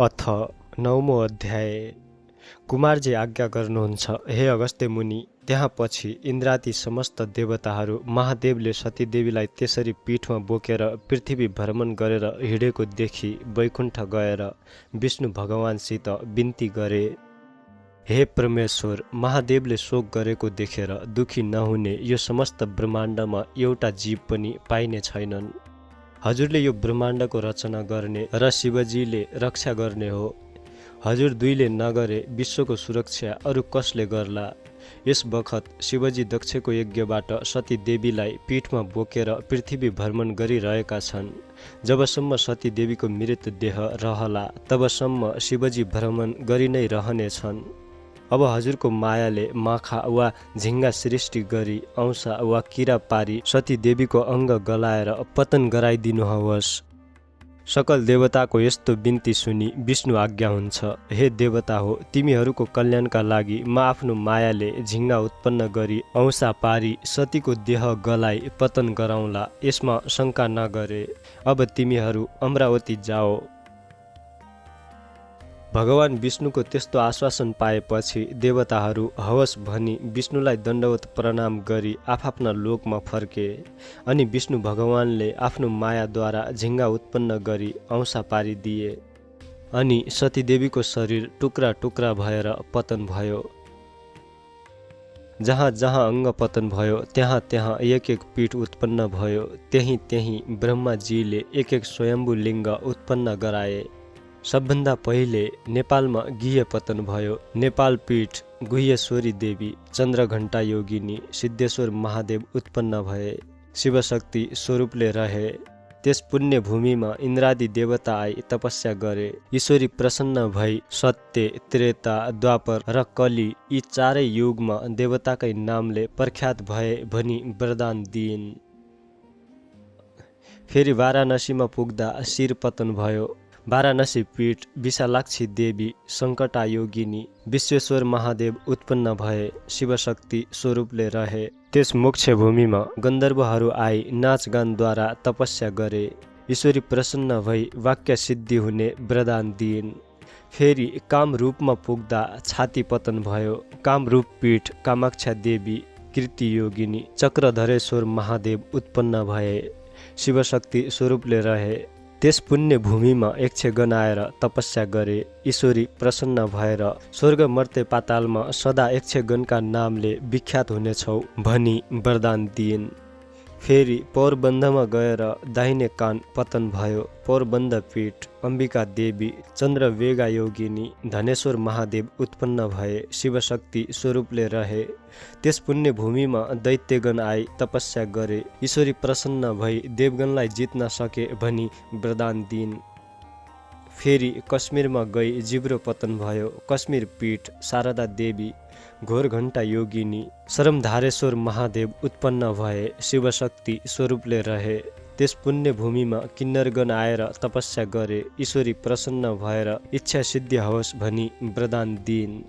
अथ 9मो अध्याय। कुमारजी आज्ञा गर्नुहुन्छ, हे अगस्त्य मुनि। त्यहाँ पछि इन्द्रादि समस्त देवताहरू महादेवले सतीदेवीलाई त्यसरी पीठमा बोकेर पृथ्वी भ्रमण गरेर हिँडेको देखि वैकुण्ठ गएर विष्णु भगवानसित बिन्ती गरे, हे परमेश्वर, महादेवले शोक गरेको देखेर दुखी नहुने यो समस्त ब्रह्माण्डमा एउटा जीव पनि पाइने छैनन्। हजुरले यो ब्रह्माण्डको रचना गर्ने र शिवजीले रक्षा गर्ने हो। हजुर दुईले नगरे विश्वको सुरक्षा अरू कसले गर्ला? यस बखत शिवजी दक्षको यज्ञबाट सती देवीलाई पीठमा बोकेर पृथ्वी भ्रमण गरिरहेका छन्। जबसम्म सती देवीको मृतदेह रहला तबसम्म शिवजी भ्रमण गरि नै रहनेछन्। अब हजुरको मायाले माखा वा झिङ्गा सृष्टि गरी औँसा वा किरा पारी सती देवीको अङ्ग गलाएर पतन गराइदिनुहोस्। सकल देवताको यस्तो बिन्ती सुनि विष्णु आज्ञा हुन्छ, हे देवता हो, तिमीहरूको कल्याणका लागि म आफ्नो मायाले झिङ्गा उत्पन्न गरी औँसा पारी सतीको देह गलाई पतन गराउँला, यसमा शङ्का नगरे। अब तिमीहरू अमरावती जाओ। भगवान विष्णुको त्यस्तो आश्वासन पाएपछि देवताहरू हवस भनी विष्णुलाई दण्डवत प्रणाम गरी आफ्ना लोकमा फर्के। अनि विष्णु भगवानले आफ्नो मायाद्वारा झिङ्गा उत्पन्न गरी औँसा पारिदिए। अनि सतीदेवीको शरीर टुक्रा टुक्रा भएर पतन भयो। जहाँ जहाँ अङ्ग पतन भयो त्यहाँ त्यहाँ एक एक पीठ उत्पन्न भयो। त्यहीँ त्यहीँ ब्रह्माजीले एक एक स्वयम्भू लिङ्ग उत्पन्न गराए। सबभन्दा पहिले नेपालमा गुह्य पतन भयो। नेपाल पीठ गुह्येश्वरी देवी, चन्द्रघण्टा योगिनी, सिद्धेश्वर महादेव उत्पन्न भए, शिवशक्ति स्वरूपले रहे। त्यस पुण्य भूमिमा इन्द्रादि देवता आई तपस्या गरे। ईश्वरी प्रसन्न भई सत्य, त्रेता, द्वापर र कली यी चारै युगमा देवताकै नामले प्रख्यात भए भनी वरदान दिइन्। फेरि वाराणसीमा पुग्दा शिर पतन भयो। वाराणसी पीठ विशालाक्षी देवी, सङ्कटा योगिनी, विश्वेश्वर महादेव उत्पन्न भए, शिवशक्ति स्वरूपले रहे। त्यस मोक्ष भूमिमा गन्धर्वहरू आई नाचगानद्वारा तपस्या गरे। ईश्वरी प्रसन्न भई वाक्य सिद्धि हुने वरदान दिइन्। फेरि कामरूपमा पुग्दा छाती पतन भयो। कामरूप पीठ कामाक्षा देवी, कीर्ति योगिनी, चक्रधरेश्वर महादेव उत्पन्न भए, शिवशक्ति स्वरूपले रहे। त्यस पुण्य भूमिमा यक्षगण आएर तपस्या गरे। ईश्वरी प्रसन्न भएर स्वर्ग मर्त्य पातालमा सदा यक्षगणका नामले विख्यात हुनेछौ भनी वरदान दिइन्। फेरि पौरबन्धमा गएर दाहिने कान पतन भयो। पौरबन्ध पीठ अम्बिका देवी, चन्द्रवेगा योगिनी, धनेश्वर महादेव उत्पन्न भए, शिवशक्ति स्वरूपले रहे। त्यस पुण्य भूमिमा दैत्यगण आई तपस्या गरे। ईश्वरी प्रसन्न भई देवगणलाई जित्न सके भनी वरदान दिइन्। फेरि कश्मीरमा गई जिब्रो पतन भयो। कश्मीर पीठ शारदा देवी, घोरघण्टा योगिनी, शरमधारेश्वर महादेव उत्पन्न भए, शिवशक्ति स्वरूपले रहे। त्यस पुण्य भूमिमा किन्नरगण आएर तपस्या गरे। ईश्वरी प्रसन्न भएर इच्छा सिद्धि होस् भनी वरदान दिइन्।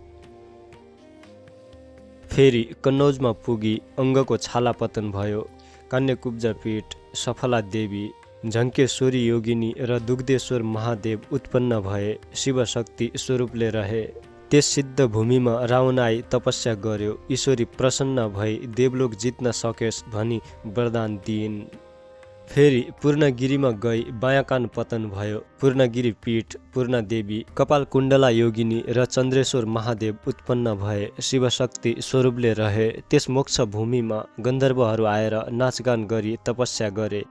फेरि कन्नौजमा पुगी अङ्गको छाला पतन भयो। कान्यकुब्जा पीठ सफला देवी, झङ्केश्वरी योगिनी र दुग्धेश्वर महादेव उत्पन्न भए, शिवशक्ति स्वरूपले रहे। त्यस सिद्ध भूमिमा रावण आई तपस्या गर्यो। ईश्वरी प्रसन्न भई देवलोक जित्न सकेस् भनी वरदान दिइन्। फेरि पूर्णगिरीमा गई बायाँ कान पतन भयो। पूर्णगिरी पीठ पूर्णदेवी, कपालकुण्डला योगिनी र चन्द्रेश्वर महादेव उत्पन्न भए, शिवशक्ति स्वरूपले रहे। त्यस मोक्ष भूमिमा गन्धर्वहरू आएर नाचगान गरी तपस्या गरे।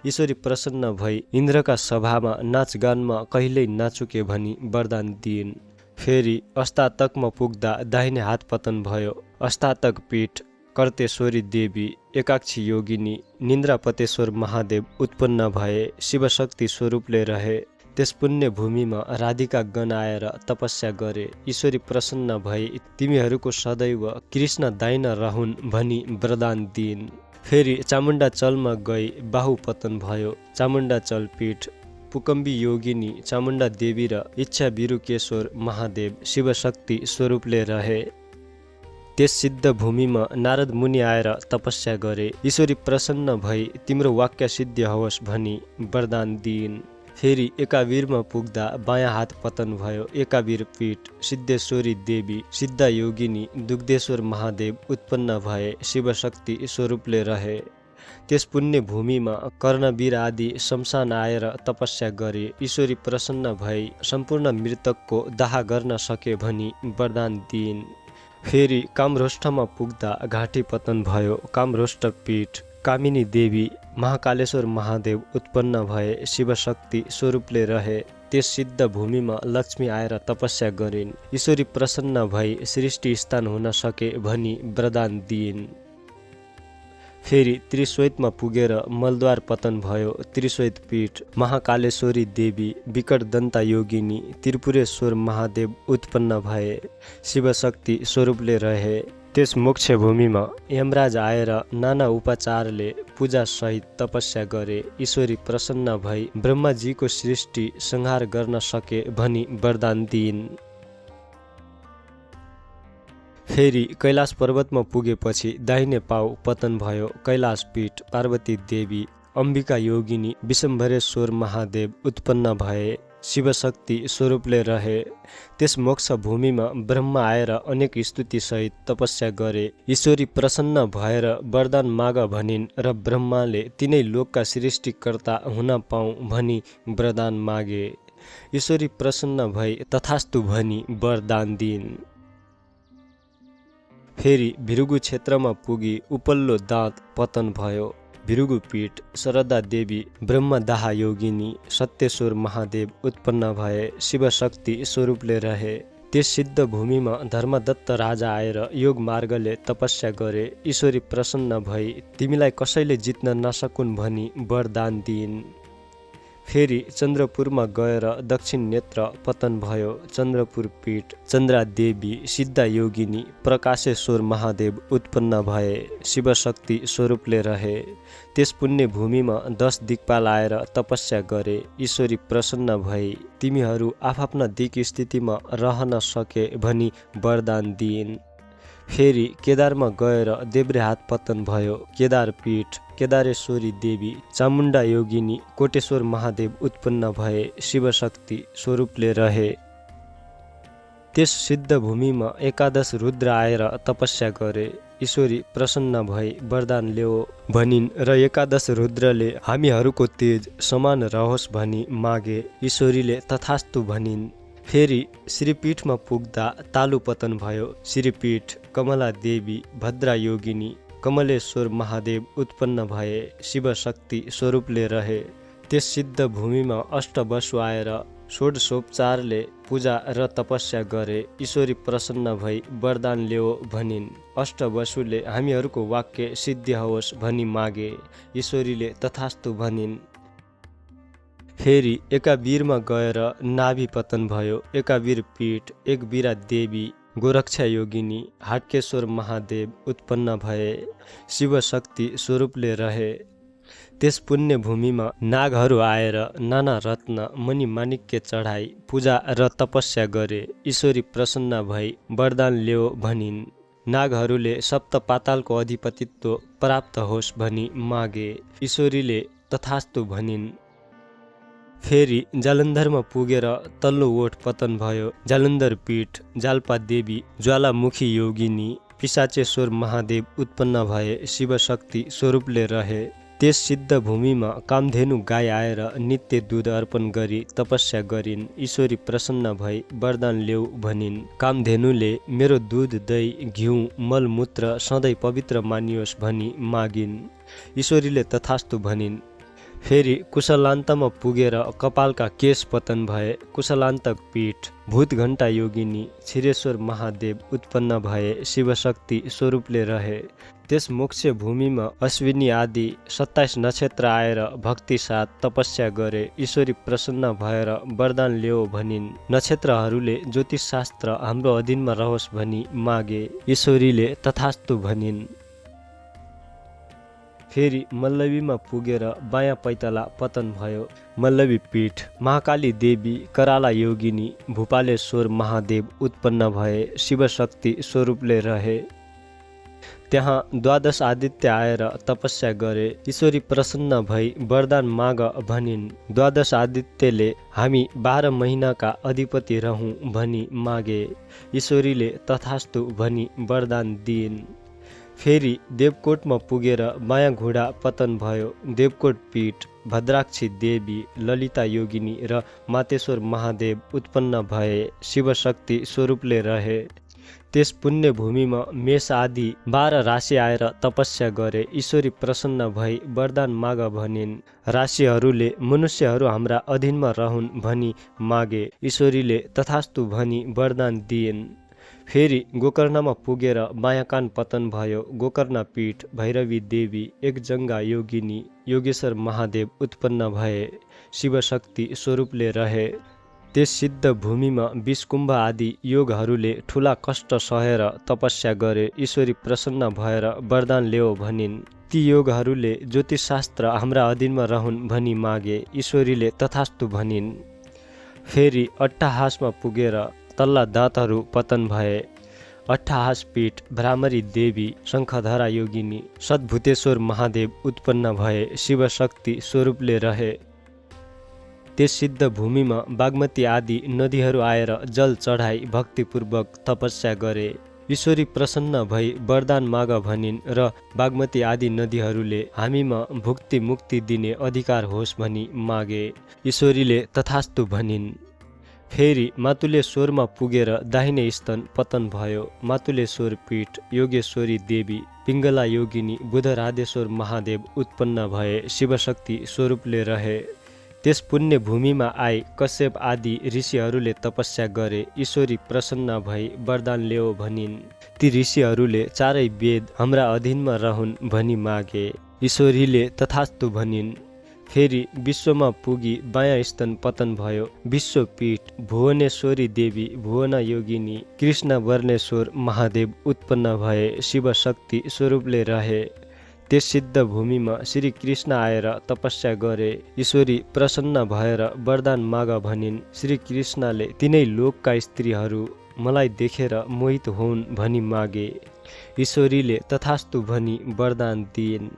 ईश्वरी प्रसन्न भई इन्द्रका सभामा नाचगानमा कहिल्यै नाचुके भनी वरदान दिइन्। फेरि अस्तातकमा पुग्दा दाहिने हात पतन भयो। अस्तातक पीठ कर्तेश्वरी देवी, एकाक्षी योगिनी, निन्द्रापतेश्वर महादेव उत्पन्न भए, शिवशक्ति स्वरूपले रहे। त्यस पुण्य भूमिमा राधिका गण आएर तपस्या गरे। ईश्वरी प्रसन्न भई तिमीहरूको सदैव कृष्ण दाइन रहन् भनी वरदान दिइन्। फेरि चामुण्डाचलमा गई बाहु पतन भयो। चामुण्डाचल पीठ पुकम्बी योगिनी, चामुण्डा देवी र इच्छा बिरुकेश्वर महादेव, शिवशक्ति स्वरूपले रहे। त्यस सिद्ध भूमिमा नारद मुनि आएर तपस्या गरे। ईश्वरी प्रसन्न भई तिम्रो वाक्य सिद्धि होस् भनी वरदान दिइन्। फेरि एकावीरमा पुग्दा बायाँ हात पतन भयो। एकावीर पीठ सिद्धेश्वरी देवी सिद्ध योगिनी दुग्धेश्वर महादेव उत्पन्न भए, शिवशक्ति स्वरूपले रहे। त्यस पुण्य भूमिमा कर्णवीर आदि शमशान आएर तपस्या गरे। ईश्वरी प्रसन्न भई सम्पूर्ण मृतकको दाह गर्न सके भनी वरदान दिइन्। फेरि कामरोष्ठमा पुग्दा घाँटी पतन भयो। कामरोष्ठ पीठ कामिनी देवी महाकालेश्वर महादेव उत्पन्न भए, शिवशक्ति स्वरूपले रहे। त्यस सिद्ध भूमिमा लक्ष्मी आएर तपस्या गरिन्। ईश्वरी प्रसन्न भई सृष्टि स्थान हुन सके भनी वरदान दिइन्। फेरि त्रिश्वेतमा पुगेर मलद्वार पतन भयो। त्रिश्वेत पीठ महाकालेश्वरी देवी विकट दन्ता योगिनी त्रिपुरेश्वर महादेव उत्पन्न भए, शिवशक्ति स्वरूपले रहे। त्यस मोक्ष भूमिमा यमराज आएर नाना उपचारले पूजा सहित तपस्या गरे। ईश्वरी प्रसन्न भई ब्रह्माजीको सृष्टि संहार गर्न सके भनी वरदान दिइन्। फेरि कैलाश पर्वतमा पुगेपछि दाहिने पाउ पतन भयो। कैलाश पीठ पार्वती देवी अम्बिका योगिनी विशम्भरेश्वर महादेव उत्पन्न भए, शिवशक्ति स्वरूपले रहे। त्यस मोक्ष भूमिमा ब्रह्मा आएर अनेक स्तुति सहित तपस्या गरे। ईश्वरी प्रसन्न भएर वरदान माग भनिन् र ब्रह्माले तिनै लोकका सृष्टिकर्ता हुन पाऊँ भनी वरदान मागे। ईश्वरी प्रसन्न भई तथास्तु भनी वरदान दिइन्। फेरि भृगु क्षेत्रमा पुगी उपल्लो दाँत पतन भयो। भृगु पीठ शरदा देवी ब्रह्मदाह योगिनी सत्येश्वर महादेव उत्पन्न भए, शिवशक्ति स्वरूपले रहे। त्यस सिद्ध भूमिमा धर्मदत्त राजा आएर योग मार्गले तपस्या गरे। ईश्वरी प्रसन्न भई तिमीलाई कसैले जित्न नसकुन् भनी वरदान दिइन्। फेरि चन्द्रपुरमा गएर दक्षिण नेत्र पतन भयो। चन्द्रपुर पीठ चन्द्रा देवी सिद्ध योगिनी प्रकाशेश्वर महादेव उत्पन्न भए, शिवशक्ति स्वरूपले रहे। त्यस पुण्य भूमिमा 10 दिक्पाल आएर तपस्या गरे। ईश्वरी प्रसन्न भई तिमीहरू आफ्ना दिक स्थितिमा रहन सके भनी वरदान दिइन्। फेरि केदारमा गएर देब्रे हात पतन भयो। केदार पीठ केदारेश्वरी देवी चामुण्डा योगिनी कोटेश्वर महादेव उत्पन्न भए, शिवशक्ति स्वरूपले रहे। त्यस सिद्ध भूमिमा 11 रुद्र आएर तपस्या गरे। ईश्वरी प्रसन्न भई वरदान ल्याओ भनिन् र 11 रुद्रले हामीहरूको तेज समान रहोस् भनी मागे। ईश्वरीले तथास्तु भनिन्। फेरि श्रीपीठमा पुग्दा तालु पतन भयो। श्रीपीठ कमला देवी भद्रा योगिनी कमलेश्वर महादेव उत्पन्न भए, शिवशक्ति स्वरूपले रहे। त्यस सिद्ध भूमिमा अष्टवसु आएर षोडशोपचारले पूजा र तपस्या गरे। ईश्वरी प्रसन्न भई वरदान ल्याओ भनिन्। अष्टवसुले हामीहरूको वाक्य सिद्धि होस् भनी मागे। ईश्वरीले तथास्तु भनिन्। फेरि एकावीरमा गएर नाभि पतन भयो। एकावीर पीठ एकवीरा देवी गोरक्षा योगिनी हाटकेश्वर महादेव उत्पन्न भए, शिवशक्ति स्वरूपले रहे। त्यस पुण्य भूमिमा नागहरू आएर नाना रत्न मणि माणिक्य चढाई पूजा र तपस्या गरे। ईश्वरी प्रसन्न भई वरदान ल्याओ भनिन्। नागहरूले सप्त पातालको अधिपतित्व प्राप्त होस् भनी मागे। ईश्वरीले तथास्तु भनिन्। फेरि जालन्धरमा पुगेर तल्लो ओठ पतन भयो। जालन्धर पीठ जाल्पा देवी ज्वालामुखी योगिनी पिशाचेश्वर महादेव उत्पन्न भए, शिवशक्ति स्वरूपले रहे। त्यस सिद्ध भूमिमा कामधेनु गाई आएर नित्य दूध अर्पण गरी तपस्या गरिन्। ईश्वरी प्रसन्न भई वरदान ल्याऊ भनिन्। कामधेनुले मेरो दूध दही घिउ मलमूत्र सधैँ पवित्र मानियोस् भनी मागिन्। ईश्वरीले तथास्तु भनिन्। फेरि कुशलान्तमा पुगेर कपालका केश पतन भए। कुशलान्तक पीठ भूतघण्टा योगिनी क्षीरेश्वर महादेव उत्पन्न भए, शिवशक्ति स्वरूपले रहे। त्यस मोक्ष भूमिमा अश्विनी आदि 27 नक्षत्र आएर भक्ति साथ तपस्या गरे। ईश्वरी प्रसन्न भएर वरदान ल्याओ भनिन्। नक्षत्रहरूले ज्योतिष शास्त्र हाम्रो अधीनमा रहोस् भनी मागे। ईश्वरीले तथास्तु भनिन्। फेरि मल्लवीमा पुगेर बायाँ पैताला पतन भयो। मल्लवी पीठ महाकाली देवी कराला योगिनी भूपालेश्वर महादेव उत्पन्न भए, शिवशक्ति स्वरूपले रहे। त्यहाँ 12 आदित्य आएर तपस्या गरे। ईश्वरी प्रसन्न भई वरदान माग भनिन्। 12 आदित्यले हामी 12 महिनाका अधिपति रहौं भनी मागे। ईश्वरीले तथास्तु भनी वरदान दिइन्। फेरि देवकोटमा पुगेर बायाँ घुँडा पतन भयो। देवकोट पीठ भद्राक्षी देवी, ललिता योगिनी र मातेश्वर महादेव उत्पन्न भए, शिवशक्ति स्वरूपले रहे। त्यस पुण्य भूमिमा मेष आदि 12 राशि आएर तपस्या गरे। ईश्वरी प्रसन्न भई वरदान माग भनिन्। राशिहरूले मनुष्यहरू हाम्रा अधीनमा रहन् भनी मागे। ईश्वरीले तथास्तु भनी वरदान दिइन्। फेरि गोकर्णमा पुगेर बायाँ कान पतन भयो। गोकर्ण पीठ भैरवी देवी, एकजङ्गा योगिनी, योगेश्वर महादेव उत्पन्न भए, शिवशक्ति स्वरूपले रहे। त्यस सिद्ध भूमिमा विषकुम्भ आदि योगहरूले ठुला कष्ट सहेर तपस्या गरे। ईश्वरी प्रसन्न भएर वरदान ल्याऊ भनिन्। ती योगहरूले ज्योतिषशास्त्र हाम्रा अधीनमा रहन् भनी मागे। ईश्वरीले तथास्तु भनिन्। फेरि अट्टहासमा पुगेर तल्ला दाँतहरू पतन भए। अट्टहास पीठ भ्रामरी देवी, शङ्खधरा योगिनी, सद्भुतेश्वर महादेव उत्पन्न भए, शिवशक्ति स्वरूपले रहे। त्यस सिद्ध भूमिमा बागमती आदि नदीहरू आएर जल चढाई भक्तिपूर्वक तपस्या गरे। ईश्वरी प्रसन्न भई वरदान माग भनिन् र बागमती आदि नदीहरूले हामीमा भुक्ति मुक्ति दिने अधिकार होस् भनी मागे। ईश्वरीले तथास्तु भनिन्। फेरि मातुलेश्वरमा पुगेर दाहिने स्तन पतन भयो। मातुलेश्वर पीठ योगेश्वरी देवी, पिङ्गला योगिनी, बुधराधेश्वर महादेव उत्पन्न भए, शिवशक्ति स्वरूपले रहे। त्यस पुण्य भूमिमा आई कश्यप आदि ऋषिहरूले तपस्या गरे। ईश्वरी प्रसन्न भई वरदान ल्याऊ भनिन्। ती ऋषिहरूले चारै वेद हाम्रा अधीनमा रहन् भनी मागे। ईश्वरीले तथास्तु भनिन्। फेरि विश्वमा पुगी बायाँ स्तन पतन भयो। विश्वपीठ भुवनेश्वरी देवी, भुवन योगिनी, कृष्ण वर्णेश्वर महादेव उत्पन्न भए, शिवशक्ति स्वरूपले रहे। त्यस सिद्ध भूमिमा श्री कृष्ण आएर तपस्या गरे। ईश्वरी प्रसन्न भएर वरदान माग भनिन्। श्री कृष्णले तिनै लोकका स्त्रीहरू मलाई देखेर मोहित हुन् भनी मागे। ईश्वरीले तथास्तु भनी वरदान दिइन्।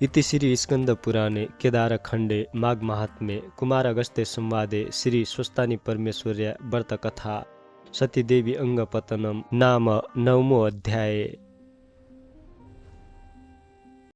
इति श्री स्कंद पुराणे केदारखण्डे माघ महात्म्ये कुमार अगस्त्य संवादे श्री स्वस्तानी परमेश्वर्या व्रत कथा सतीदेवी अंगपतनम नाम 9मो अध्याय।